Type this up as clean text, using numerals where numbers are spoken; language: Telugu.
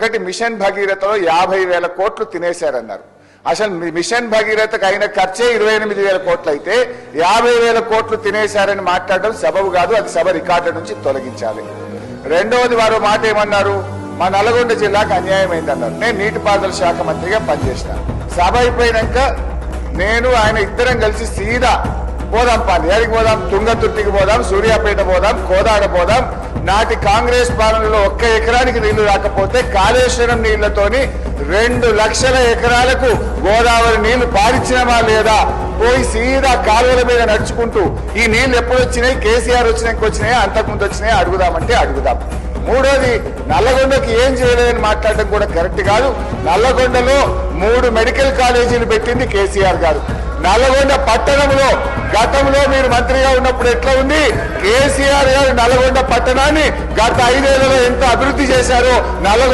ఒకటి మిషన్ భగీరథలో 50,000 కోట్లు తినేశారన్నారు. అసలు మిషన్ భగీరథకు అయిన ఖర్చే 28,000 కోట్లు అయితే 50,000 కోట్లు తినేశారని మాట్లాడడం సబబు కాదు. అది సభ రికార్డు నుంచి తొలగించాలి. రెండవది వారు మాట ఏమన్నారు, మా నల్గొండ జిల్లాకు అన్యాయమైందన్నారు. నేను నీటిపారుదల శాఖ మంత్రిగా పనిచేసిన. సభ అయిపోయినాక నేను ఆయన ఇద్దరం కలిసి సీదా పోదాం, పాలియాడికి పోదాం, తుంగతుర్తికి పోదాం, సూర్యాపేట పోదాం, కోదాడ పోదాం. నాటి కాంగ్రెస్ పాలనలో 1 ఎకరానికి నీళ్లు రాకపోతే కాళేశ్వరం నీళ్లతోని 2 లక్షల ఎకరాలకు గోదావరి నీళ్లు పారించినమా లేదా, పోయి సీదా కాలువల మీద నడుచుకుంటూ ఈ నీళ్లు ఎప్పుడు వచ్చినాయి, కేసీఆర్ వచ్చినాక వచ్చినాయా, అంతకుముందు వచ్చినాయా అడుగుదామంటే అడుగుదాం. మూడోది, నల్లగొండకి ఏం చేయలేదని మాట్లాడడం కూడా కరెక్ట్ కాదు. నల్లగొండలో 3 మెడికల్ కాలేజీలు పెట్టింది కేసీఆర్ గారు. నల్లగొండ పట్టణంలో గతంలో మీరు మంత్రిగా ఉన్నప్పుడు ఎట్లా ఉంది, కేసీఆర్ గారు నల్లగొండ పట్టణాన్ని గత 5 ఏళ్లలో ఎంత అభివృద్ధి చేశారో నల్లగొండ